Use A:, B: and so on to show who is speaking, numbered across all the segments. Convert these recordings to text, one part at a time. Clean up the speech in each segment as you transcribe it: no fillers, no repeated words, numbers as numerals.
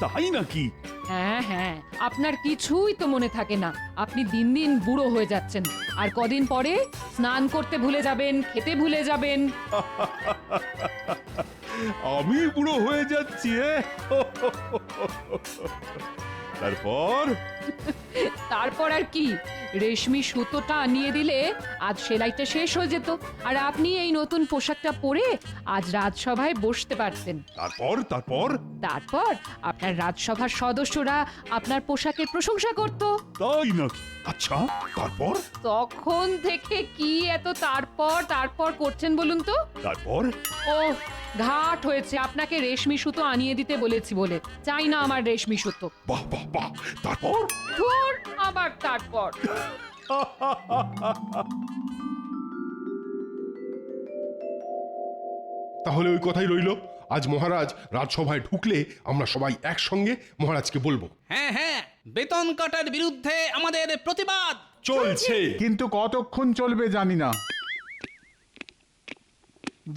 A: তাই নাকি?
B: হ্যাঁ হ্যাঁ, আপনার কিছুই তো মনে থাকে না। আপনি দিন দিন বুড়ো হয়ে যাচ্ছেন, আর কদিন পরে স্নান করতে ভুলে যাবেন, খেতে ভুলে যাবেন।
A: আমি বুড়ো হয়ে যাচ্ছি তারপর?
B: তারপর আর কি, রেশমি সুতোটা আনিয়ে দিলে আজ সেলাইটা শেষ হয়ে যেত, আর আপনি এই নতুন পোশাকটা পরে আজ রাজসভায় বসতে পারতেন।
A: তারপর তারপর?
B: তারপর আপনার রাজসভার সদস্যরা আপনার পোশাকের প্রশংসা করত।
A: তাই নাকি? আচ্ছা, তারপর?
B: তখন থেকে কি এত তারপর তারপর করছেন বলুন তো?
A: তারপর?
B: ও ঘাট হয়েছে, আপনাকে রেশমি সুতো আনিয়ে দিতে বলেছি বলে। চাই না আমার রেশমি সুতো।
A: বাহ বাহ বাহ, তারপর?
B: ধুর, আবার তারপর।
C: তাহলে ওই কথাই রইল, আজ মহারাজ রাজসভায় ঢুকলে আমরা সবাই একসঙ্গে মহারাজকে বলবো।
D: হ্যাঁ হ্যাঁ, বেতন কাটার বিরুদ্ধে আমাদের প্রতিবাদ
C: চলছে।
E: কিন্তু কতক্ষণ চলবে জানি না।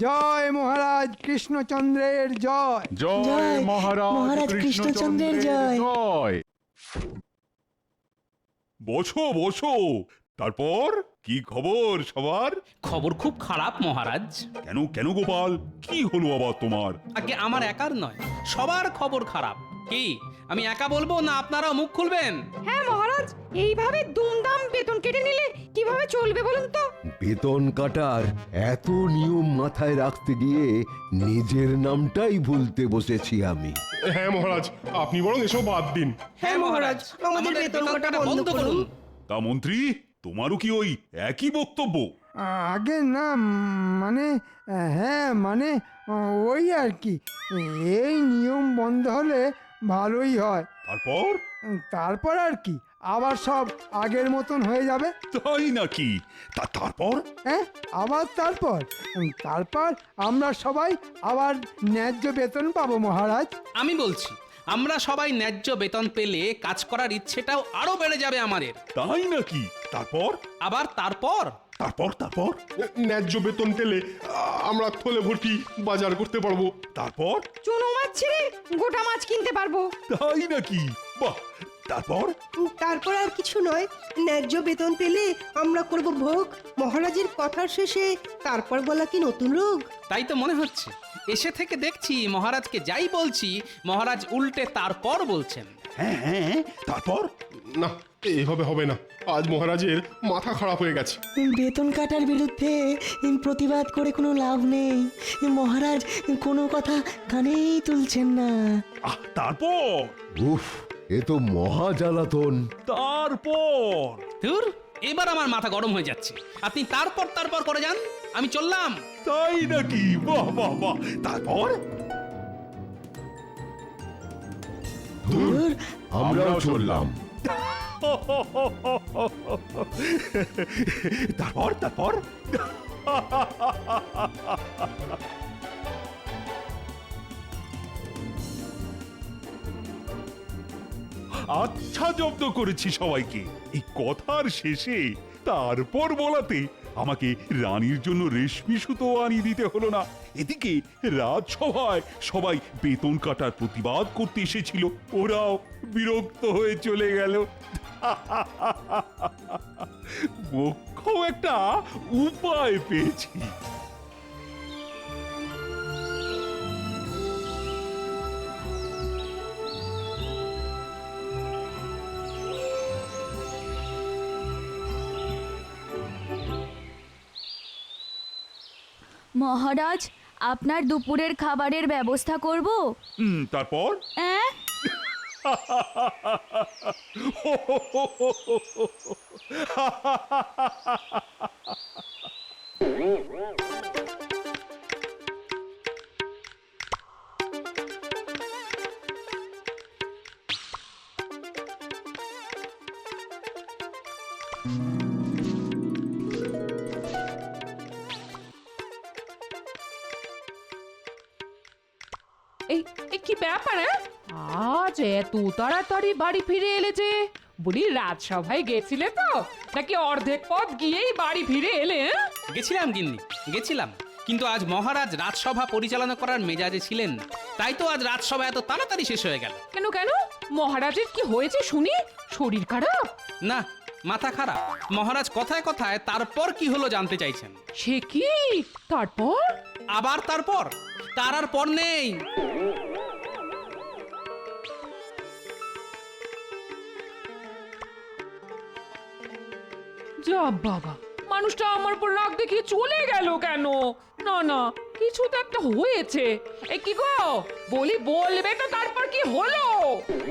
F: জয় মহারাজ কৃষ্ণচন্দ্রের জয়।
E: জয়
G: জয়,
E: মহারাজ
G: মহারাজ কৃষ্ণচন্দ্রের জয়।
E: জয়।
A: বসো বসো। তারপর কি খবর সবার?
D: খবর খুব খারাপ মহারাজ।
A: কেন কেন গোপাল, কি হলো আবার তোমার?
D: আগে আমার একার নয়, সবার খবর খারাপ। কি আমি একা বলবো না আপনারাও মুখ খুলবেন?
H: হ্যাঁ মহারাজ, এইভাবে দুমদাম বেতন কেটে নিলে কিভাবে চলবে বলুন তো?
I: বেতন কাটার এত নিয়ম মাথায় রাখতে গিয়ে নিজের নামটাই ভুলতে বসেছি আমি।
C: হ্যাঁ মহারাজ, আপনি বরং এসব বাদ দিন।
D: হ্যাঁ মহারাজ, আমাদের বেতন কাটা বন্ধ করুন।
A: তা মন্ত্রী, তোমারও কি ওই একই বক্তব্য?
F: আগে না, মানে হ্যাঁ মানে ওই আর কি, এই নিয়ম বন্ধ হলে ভালোই হয়।
A: তারপর?
F: তারপর আর কি, আবার সব আগের মতন হয়ে যাবে।
A: তাই নাকি? তারপর?
F: হ্যাঁ, আবার তারপর তারপর আমরা সবাই আবার ন্যায্য বেতন পাবো মহারাজ।
D: আমি বলছি, আমরা সবাই ন্যায্য বেতন পেলে কাজ করার ইচ্ছেটাও আরো বেড়ে যাবে আমাদের।
A: তাই নাকি? তারপর?
D: আবার তারপর?
A: তারপর তারপর?
C: ন্যায্য বেতন পেলে আমরা থলে ভর্তি বাজার করতে পারবো।
A: তারপর?
H: চুনো মাছ ছেড়ে গোটা মাছ কিনতে পারবো।
A: তাই নাকি? বাহ, তারপর?
G: তারপর আর কিছু নয়, ন্যায্য বেতন পেলে আমরা করব ভোগ মহারাজের কথার শেষে। তারপর বলা কি নতুন রোগ?
D: তাই তো মনে হচ্ছে। এসে থেকে দেখছি মহারাজকে যাই বলছি মহারাজ উল্টে তারপর বলছেন।
A: হ্যাঁ হ্যাঁ, তারপর?
C: না, এভাবে হবে না। আজ মহারাজের মাথা খারাপ হয়ে গেছে।
G: বেতন কাটার বিরুদ্ধে প্রতিবাদ করে কোনো লাভ নেই। মহারাজ কোনো কথা কানেই তুলছেন না।
A: তারপর?
I: উফ, এ তো মহা জ্বালাতন।
A: তারপর?
D: ধুর, এবার আমার মাথা গরম হয়ে যাচ্ছে। আপনি তারপর তারপর করে যান, আমি চললাম।
A: তাই নাকি? বাহ বাহ বাহ, তারপর?
I: ধুর, আমরাও চললাম।
A: তারপর তারপর? আচ্ছা, জব্দ করেছি সবাইকে। এই কথার শেষে তারপর বলাতে আমাকে রানীর জন্য রেশমি সুতো আনিয়ে দিতে হলো না। এদিকে রাজসভায় সবাই বেতন কাটার প্রতিবাদ করতে এসেছিল, ওরাও বিরক্ত হয়ে চলে গেল। মুখ্য একটা উপায় পেয়েছি।
J: মহারাজ, আপনার দুপুরের খাবারের ব্যবস্থা করব।
A: তারপর?
B: এই এই কি ব্যাপার? আজ এত তাড়াতাড়ি বাড়ি ফিরে এলে যে? বলি, রাজসভায় গেছিলে তো, নাকি অর্ধেক পথ গিয়েই বাড়ি ফিরে এলে?
D: গেছিলাম গিন্নি, গেছিলাম, কিন্তু আজ মহারাজ রাজসভা পরিচালনা করার মেজাজে ছিলেন না। তাই তো আজ রাজসভা এত তাড়াতাড়ি শেষ হয়ে গেল।
B: কেন কেন মহারাজের কি হয়েছে শুনি? শরীর খারাপ?
D: না, মাথা খারাপ। মহারাজ কথায় কথায় তারপর কি হলো জানতে চাইছেন।
B: সে কি? তারপর?
D: আবার তারপর? তার আর পর নেই।
B: যা বাবা, মানুষটা আমার উপর রাগ দেখিয়ে চলে গেল কেন? না না, কিছু তো একটা হয়েছে। এ কি গো, বলবে তো তারপর কি হলো?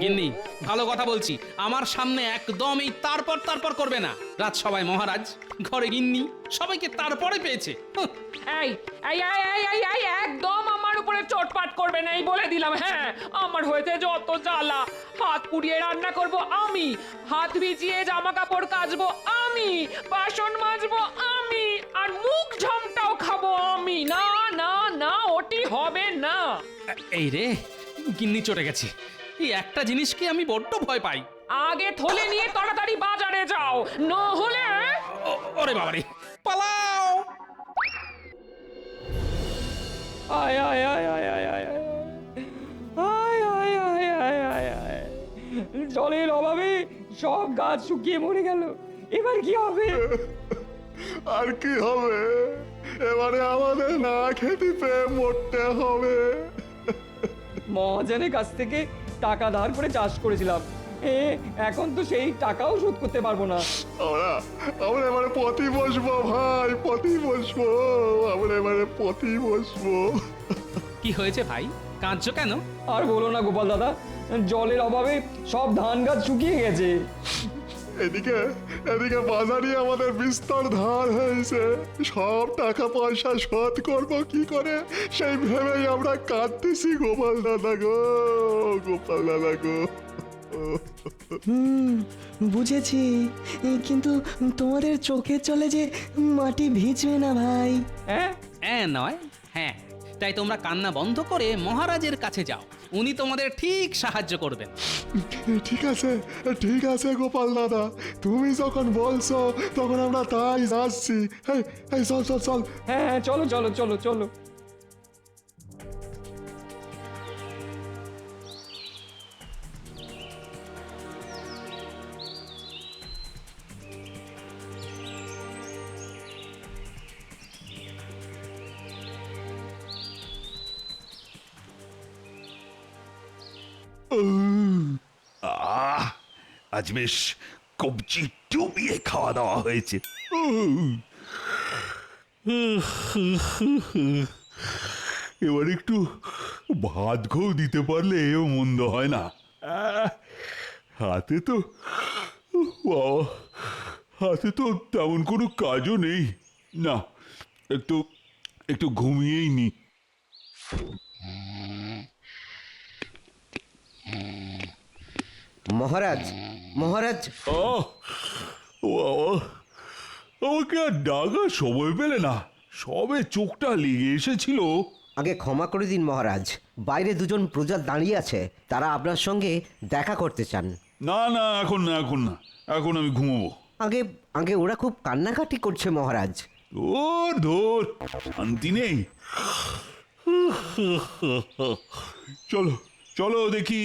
D: গিন্নি, ভালো কথা বলছি, আমার সামনে একদম এই তারপর তারপর করবে না। রাজসভায় মহারাজ, ঘরে গিন্নি, সবাইকে তারপরে পেয়েছে। হুঁ,
B: এই এই এই এই এই এই একদম আমার উপরে চটপাট করবে না, এই বলে দিলাম। হ্যাঁ, আমার হয়েছে যত জ্বালা। হাত পুড়িয়ে রান্না করব আমি, হাত ভিজিয়ে জামা কাপড় কাচবো আমি, বাসন মাজবো আমি, আর মুখ ঝামটাও খাবো আমি। না না না, ওটি হবে না।
D: এই রে, গিন্নি চটে গেছে। এই একটা জিনিসকে আমি বড্ড ভয় পাই।
B: আগে থলে নিয়ে তাড়াতাড়ি বাজারে যাও, না হলে
D: ওরে বাবারে, পালাও!
H: আয় আয় আয় আয় আয় আয় আয় আয় আয় আয় আয় আয় আয়। জলের অভাবে সব গাছ শুকিয়ে মরে গেল, এবার কি হবে?
E: আর কি হবে? এবারে আমাদের না খেতে পেয়ে মরতে হবে।
H: মহাজনের কাছ থেকে টাকা ধার করে চাষ করেছিলাম, এখন তো সেই টাকাও শোধ করতে পারবো না।
E: আমরা এবারে পথি বসবো ভাই, পথি বসবো। আমরা এবারে পথি বসবো।
D: কি হয়েছে ভাই, কাঁদছো কেন?
H: আর বলো না গোপাল দাদা, জলের অভাবে সব ধান গাছ শুকিয়ে গেছে।
E: এদিকে এদিকে বাজারে আমাদের বিস্তর ধার হয়েছে, সব টাকা পয়সা শোধ করব কি করে সেই ভেবেই আমরা কাঁদতেছি গোপাল দাদা গো, গোপাল দাদা গো।
K: বুঝেছি, কিন্তু তোমাদের চোখের জলে যে মাটি ভিজবে না ভাই।
H: হ্যাঁ
D: হ্যাঁ নয়, হ্যাঁ। তাই তোমরা কান্না বন্ধ করে মহারাজের কাছে যাও, উনি তোমাদের ঠিক সাহায্য করবেন।
E: ঠিক আছে, ঠিক আছে গোপাল দাদা, তুমি যখন বলছো তখন আমরা তাই যাচ্ছি। এই এই চল চল চল।
H: হ্যাঁ হ্যাঁ, চলো চলো চলো চলো।
A: আজ বেশ কবজি ডুবিয়ে খাওয়া দাওয়া হয়েছে। এবার একটু ভাত খেয়েও দিতে পারলে মন্দ হয় না। হাতে তো বাবা, হাতে তো তেমন কোনো কাজও নেই। না, একটু একটু ঘুমিয়েই নি।
L: মহারাজ, মহারাজ।
A: বাবা, আমাকে আর ডাকার সময় পেলে না, সবে চোখটা লেগে এসেছিল।
L: আগে ক্ষমা করে দিন মহারাজ, বাইরে দুজন প্রজা দাঁড়িয়ে আছে, তারা আপনার সঙ্গে দেখা করতে চান।
A: না না, এখন না, এখন না, এখন আমি ঘুমাবো।
L: আগে আগে ওরা খুব কান্নাকাটি করছে মহারাজ।
A: ধর ধর, শান্তি নেই। চলো চলো দেখি।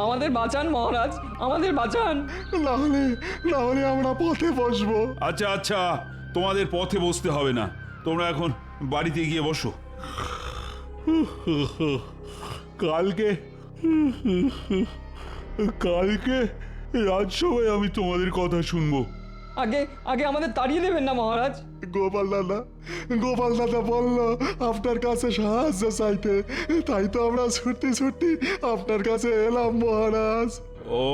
H: আমাদের বাঁচান মহারাজ, আমাদের বাঁচান।
E: না হলে আমরা পথে বসবো।
A: আচ্ছা আচ্ছা, তোমাদের পথে বসতে হবে না, তোমরা এখন বাড়িতে গিয়ে বসো। কালকে কালকে রাজসভায় আমি তোমাদের কথা শুনবো।
H: আগে আগে আমাদের তাড়িয়ে দেবেন না মহারাজ।
E: গোপাল দাদা বলল আপনার কাছে সাহায্য চাইতে, তাই তো আমরা ছুটতে আপনার কাছে এলাম মহারাজ।
A: ও,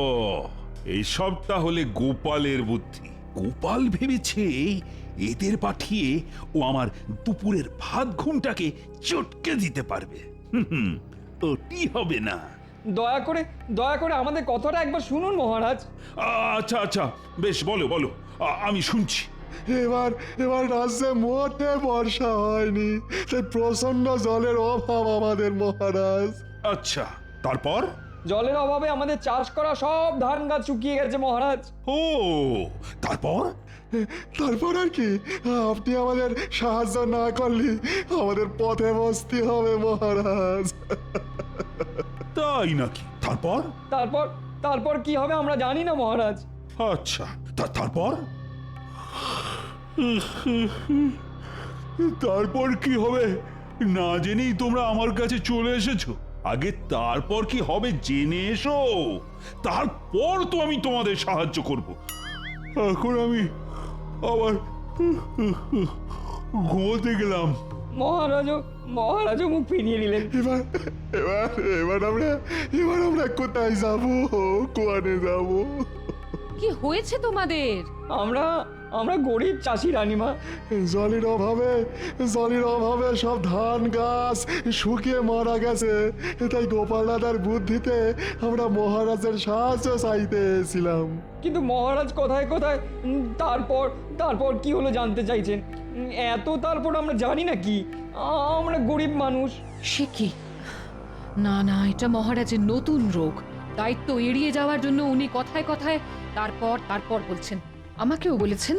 A: এইসব তাহলে গোপালের বুদ্ধি। গোপাল ভেবেছে এদের পাঠিয়ে ও আমার দুপুরের ভাত ঘুমটাকে চটকে দিতে পারবে। ওটি হবে না।
H: দয়া করে আমাদের কথাটা একবার শুনুন মহারাজ।
A: আচ্ছা আচ্ছা, বেশ, বলো বলো, আমি শুনছি।
E: এবার রাজ্যে মোটে বর্ষা হয়নি, সেই প্রচন্ড জলের অভাব আমাদের মহারাজ।
A: আচ্ছা, তারপর?
H: জলের অভাবে আমাদের চাষ করা সব ধান গাছ শুকিয়ে গেছে মহারাজ।
A: ও তারপর?
E: তারপর আর কি, আপনি আমাদের সাহায্য না করলে আমাদের পথে বসতে হবে মহারাজ।
A: তাই নাকি? তারপর?
H: তারপর তারপর কি হবে আমরা জানি না মহারাজ।
A: আচ্ছা তারপর? তারপর কি হবে না জেনেই তোমরা আমার কাছে চলে এসেছো। আগে তারপর কি হবে জেনে এসো, তারপর তো আমি তোমাদের সাহায্য করব। এখন আমি আবার ঘুমোতে গেলাম।
H: মহারাজও মুখ ফিরিয়ে নিলেন।
E: এবার এবার এবার আমরা কোথায় যাব, কোয়ানে যাব?
B: কি হয়েছে তোমাদের?
H: আমরা গরিব চাষি রানীমা।
E: জলের অভাবে সব ধান গাছ শুকিয়ে মারা গেছে। তাই গোপাল দাদার বুদ্ধিতে আমরা মহারাজের সাহায্য চাইতে এসেছিলাম।
H: কিন্তু মহারাজ কোথায় কোথায় তারপর কি হলো জানতে চাইছেন? এত তারপর আমরা জানি না কি, আমরা গরিব মানুষ।
B: সে কি? না না, এটা মহারাজের নতুন রোগ। দায়িত্ব এড়িয়ে যাওয়ার জন্য উনি কথায় কথায় তারপর বলছেন। আমাকেও বলেছেন,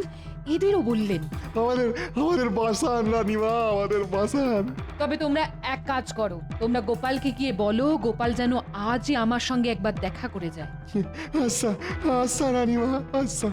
B: এদেরও বললেন।
E: আমাদের বাসান রানীমা, আমাদের বাসান।
B: তবে তোমরা এক কাজ করো, তোমরা গোপালকে গিয়ে বলো গোপাল যেন আজই আমার সঙ্গে একবার দেখা করে যায়।
E: আচ্ছা আচ্ছা রানীমা, আচ্ছা।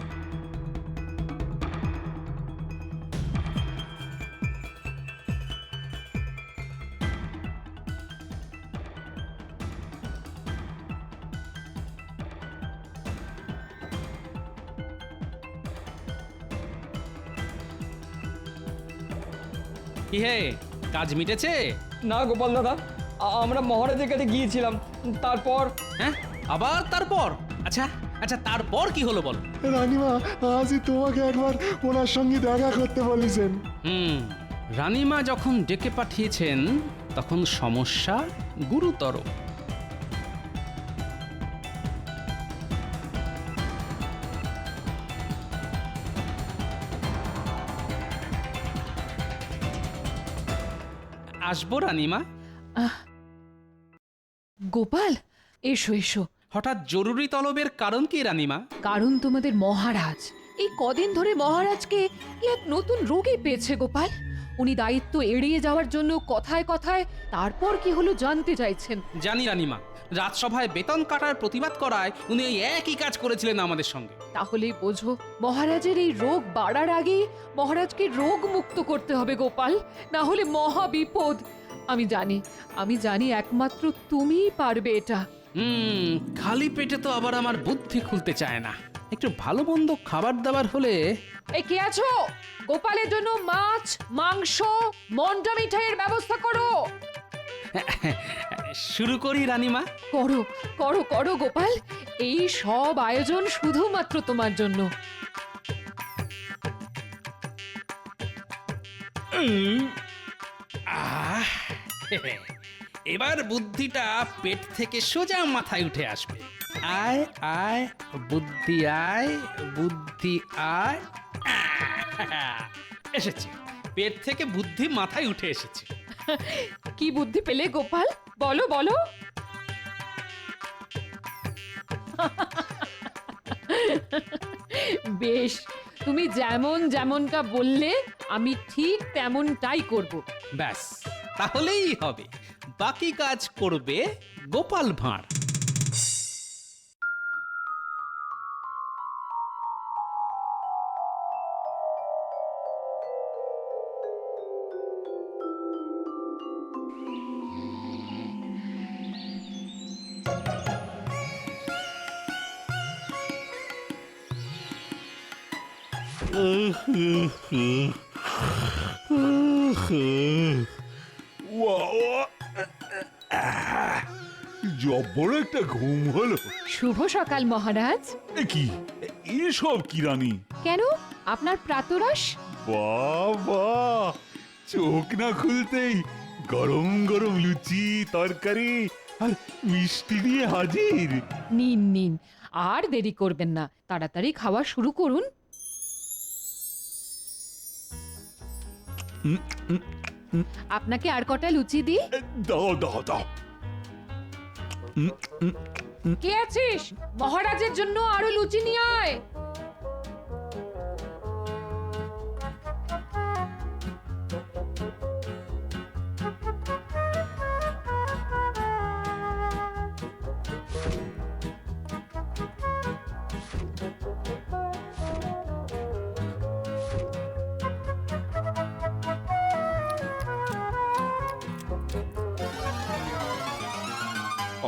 D: কি হে, কাজ মিটেছে?
H: না গোপাল দাদা, আমরা মহারাজের কাছে গিয়েছিলাম, তারপর।
D: হ্যাঁ, আবার তারপর? আচ্ছা আচ্ছা, তারপর কি হলো বল?
E: রানীমা আজই তোমাকে একবার ওনার সঙ্গে দেখা করতে বলেছেন।
D: রানীমা যখন ডেকে পাঠিয়েছেন তখন সমস্যা গুরুতর। আসবো রানীমা?
B: গোপাল, এসো এসো।
D: হঠাৎ জরুরি তলবের কারণ কি রানীমা?
B: কারণ তোমাদের মহারাজ এই কদিন ধরে মহারাজকে কি এক নতুন রোগে পেয়েছে গোপাল। উনি দায়িত্ব এড়িয়ে যাওয়ার জন্য কথায় কথায় তারপর কি হলো জানতে চাইছেন।
D: জানি রানীমা, রাজসভায় বেতন কাটার প্রতিবাদ করায় উনি এই একই কাজ করেছিলেন আমাদের সঙ্গে।
B: তাহলেই বোঝো, মহারাজের এই রোগ বাড়ার আগেই মহারাজকে রোগ মুক্ত করতে হবে গোপাল, না হলে মহা বিপদ। আমি জানি একমাত্র তুমিই পারবে এটা।
D: খালি পেটে তো আবার আমার বুদ্ধি খুলতে চায় না। একটু ভালো মন্দ খাবার দাবার হলে।
B: এই কে আছো? গোপালের জন্য মাছ, মাংস, মন্ডা মিঠাইয়ের ব্যবস্থা করো।
D: শুরু করি রানীমা?
B: করো করো করো গোপাল, এই সব আয়োজন শুধুমাত্র তোমার জন্য।
D: এবার বুদ্ধিটা পেট থেকে সোজা মাথায় উঠে আসবে। আয় আয় বুদ্ধি, আয় বুদ্ধি আয়। এসেছে, পেট থেকে বুদ্ধি মাথায় উঠে এসেছে।
B: কি বুদ্ধি পেলে গোপাল? বলো বলো। বেশ, তুমি যেমনটা বললে আমি ঠিক তেমনটাই করব।
D: ব্যাস, তাহলেই হবে। বাকি কাজ করবে গোপাল ভাঁড়।
A: জব্বর একটা ঘুম হলো।
B: শুভ সকাল মহারাজ।
A: কি এসব কি রানী?
B: কেন, আপনার প্রাতরাশ?
A: বাবা, চোখ না খুলতেই গরম গরম লুচি, তরকারি আর মিষ্টি নিয়ে হাজির।
B: নিন নিন, আর দেরি করবেন না, তাড়াতাড়ি খাওয়া শুরু করুন। আপনাকে আর কটা লুচি দিই?
A: দাও দাও দাও।
B: কে আছিস? মহারাজের জন্য আরো লুচি নিয়ে আয়।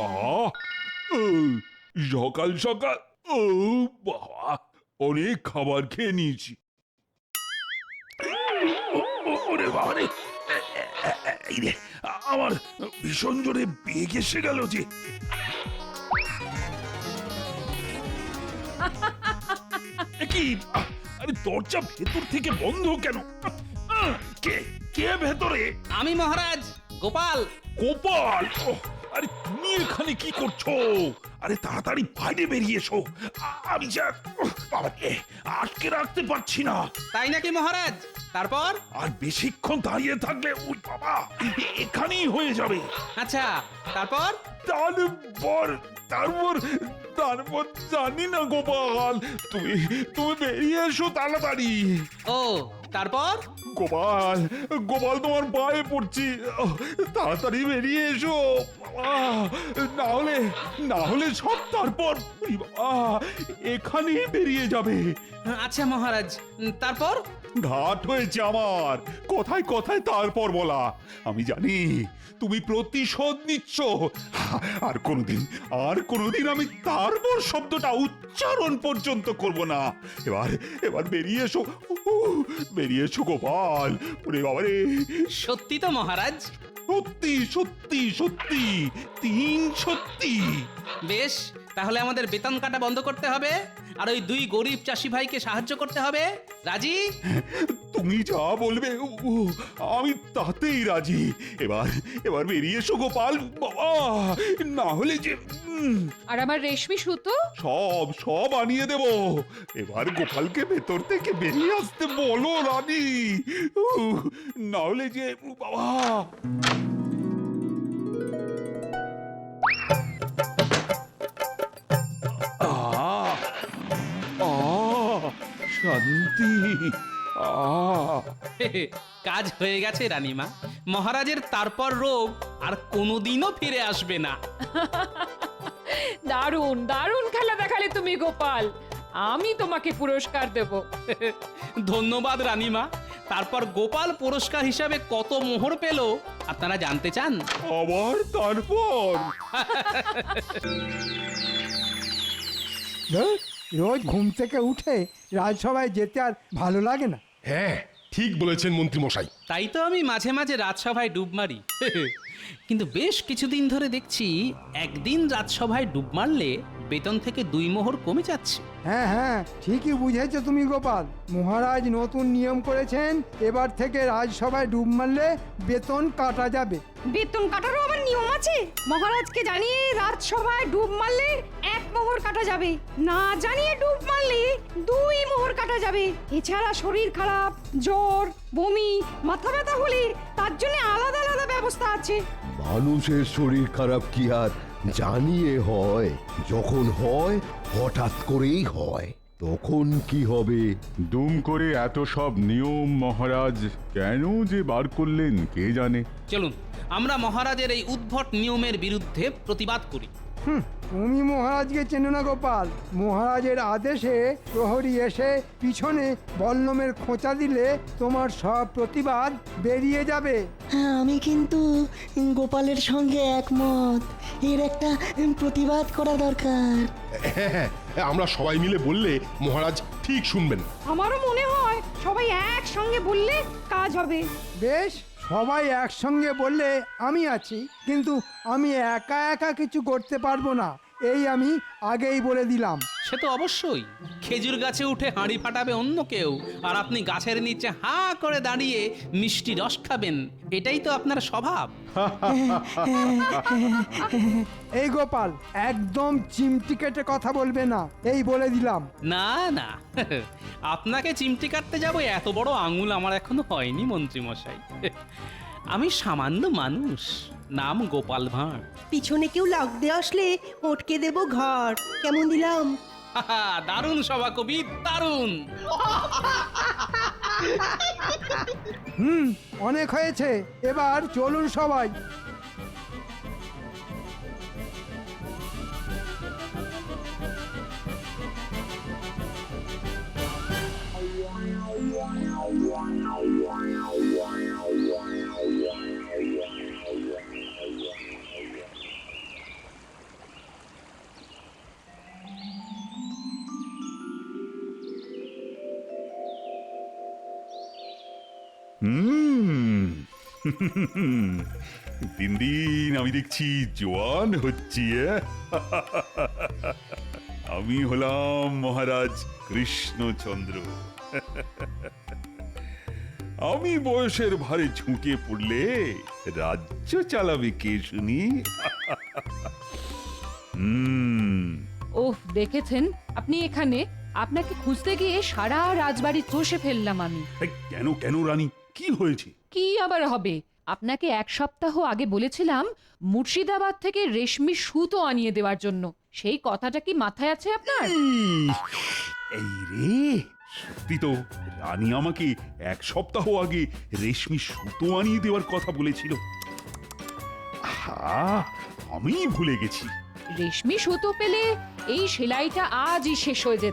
A: আহ, সকাল সকাল ও বাবা, অনেক খাবার খেয়ে নিয়েছি। ওরে বাবা রে, এই রে, আমার ভীষণ জোরে বেগ এসে গেল যে। এ কি, আরে দরজা ভেতর থেকে বন্ধ কেন? কে কে ভেতরে?
D: আমি মহারাজ, গোপাল।
A: গোপাল, ওহ, আরে তুমি এখানে কি করছো? আরে তাড়াতাড়ি বাইরে বেরিয়ে এসো। আমি যা বাবাকে আটকে রাখতে পারছি না।
D: তাই নাকি মহারাজ? তারপর?
A: আর বেশিক্ষণ দাঁড়িয়ে থাকলে ওই বাবা এখানেই হয়ে যাবে।
D: আচ্ছা, তারপর?
A: তারপর তারপর তারপর জানি না গোপাল, তুমি তুমি বেরিয়ে এসো তাড়াতাড়ি।
D: ও, তারপর?
A: গোপাল, গোপাল তোমার পায়ে পড়ছি, তাড়াতাড়ি বেরিয়ে এসো বাবা, না হলে সব তারপর বাবা এখানেই বেরিয়ে যাবে।
D: আচ্ছা মহারাজ, তারপর?
A: ঘাট হয়েছে আমার, কথায় কথায় তারপর বলা। আমি জানি তুমি প্রতিশোধ নিচ্ছ, আর কোনোদিন আমি তারপর শব্দটা উচ্চারণ পর্যন্ত করব না। এবার বেরিয়ে এসো, বেরিয়ে এসো গোপাল। ওরে বাবা রে,
D: সত্যি তো মহারাজ?
A: সত্যি সত্যি সত্যি, 3 সত্যি।
D: বেশ, তাহলে আমাদের বেতন কাটা বন্ধ করতে হবে, আর ওই 2 গরিব চাষি ভাইকে সাহায্য করতে হবে। রাজি?
A: তুমি যা বলবে আমি তাতেই রাজি। এবার বেরিয়ে এসো গোপাল বাবা, না হলে যে
B: আর আমার রেশমি সুতো?
A: সব আনিয়ে দেব। এবার গোপালকে ভেতর থেকে বেরিয়ে আসতে বলো রানী, না হলে যে বাবা। শান্তি।
D: কাজ হয়ে গেছে রানীমা। মহারাজের তারপর রোগ আর কোনোদিনও ফিরে আসবে না।
B: দারুণ দারুণ খেলা দেখালে তুমি গোপাল, আমি তোমাকে পুরস্কার দেব।
D: ধন্যবাদ রানীমা। তারপর গোপাল পুরস্কার হিসাবে কত মোহর পেল আপনারা জানতে চান?
A: আবার তারপর?
F: রোজ ঘুম থেকে উঠে রাজসভায় যেতে আর ভালো লাগে না।
C: হ্যাঁ, ঠিক বলেছেন মন্ত্রী মশাই।
D: তাই তো আমি মাঝে মাঝে রাজসভায় ডুব মারি। কিন্তু বেশ কিছুদিন ধরে দেখছি একদিন রাজসভায় ডুব মারলে বেতন থেকে 2 মোহর কমে যাচ্ছে।
F: হ্যাঁ, ঠিকই বুঝেছো তুমি গোপাল। মহারাজ নতুন নিয়ম করেছেন, এবার থেকে রাজসভায় ডুব মারলে বেতন কাটা যাবে।
M: বেতন কাটারও আবার নিয়ম আছে? মহারাজকে জানিয়ে রাজসভায় ডুব মারলে 1 মোহর কাটা যাবে, না জানিয়ে ডুব মারলে 2 মোহর কাটা যাবে। এছাড়া শরীর খারাপ, জ্বর, বমি, মাথা ব্যথা হলে তার জন্য আলাদা আলাদা ব্যবস্থা আছে।
I: মানুষের শরীর খারাপ কি আর জানিয়ে হয়? যখন হয় হঠাৎ করেই হয়, তখন কি হবে?
N: দুম করে এত সব নিয়ম মহারাজ কেন যে বার করলেন কে জানে।
D: চলুন আমরা মহারাজের এই উদ্ভট নিয়মের বিরুদ্ধে প্রতিবাদ করি।
F: তুমি মহারাজকে চেনো না গোপাল। মহারাজের আদেশে প্রহরী এসে পিছনে বল্লমের খোঁচা দিলে তোমার সব প্রতিবাদ বেরিয়ে যাবে।
K: হ্যাঁ, আমি কিন্তু গোপালের সঙ্গে একমত। এর একটা প্রতিবাদ করা দরকার।
C: হ্যাঁ, আমরা সবাই মিলে বললে মহারাজ ঠিক শুনবেন।
M: আমারও মনে হয় সবাই একসঙ্গে বললে কাজ হবে।
F: বেশ, সবাই একসঙ্গে বললে আমি আছি, কিন্তু আমি একা একা কিছু করতে পারবো না, এই আমি আগেই বলে দিলাম।
D: সে তো অবশ্যই। খেজুর গাছে উঠে হাঁড়ি ফাটাবে অন্য কেউ, আর আপনি গাছের নিচে হাঁ করে দাঁড়িয়ে মিষ্টি রস খাবেন, এটাই তো আপনার স্বভাব।
F: এই গোপাল, একদম চিমটি কেটে কথা বলবে না, এই বলে দিলাম।
D: না না, আপনাকে চিমটি কাটতে যাবো এত বড় আঙুল আমার এখনো হয়নি মন্ত্রী মশাই। আমি সামান্য মানুষ, নাম গোপাল ভাঁড়।
G: পিছনে কেউ লাগতে আসলে ওটকে দেব ঘর। কেমন দিলাম?
D: হাহা, দারুণ সভাকবি, দারুণ।
F: অনেক হয়েছে, এবার চলুন সবাই।
A: দিন দিন আমি দেখছি জোয়ান হচ্ছি। আমি হলাম মহারাজ কৃষ্ণচন্দ্র। আমি বয়সের ভারে ঝুঁকে পড়লে রাজ্য চালাবে কে শুনি?
B: ওহ, দেখেছেন আপনি এখানে? আপনাকে খুঁজতে গিয়ে সারা রাজবাড়ি চষে ফেললাম আমি।
A: এই, কেন কেন রানী, কি হয়েছে?
B: কি আবার হবে? আপনাকে এক সপ্তাহ আগে বলেছিলাম মুর্শিদাবাদ থেকে রেশমি সুতো আনিয়ে দেওয়ার জন্য। সেই কথাটা কি মাথায় আছে আপনার?
A: এই রে, সত্যি তো রানী আমাকে এক সপ্তাহ আগে রেশমি সুতো আনিয়ে দেওয়ার কথা বলেছিল। আমি ভুলে গেছি।
B: রেশমি সুতো পেলে এই সেলাইটা আজই শেষ হয়ে যেত।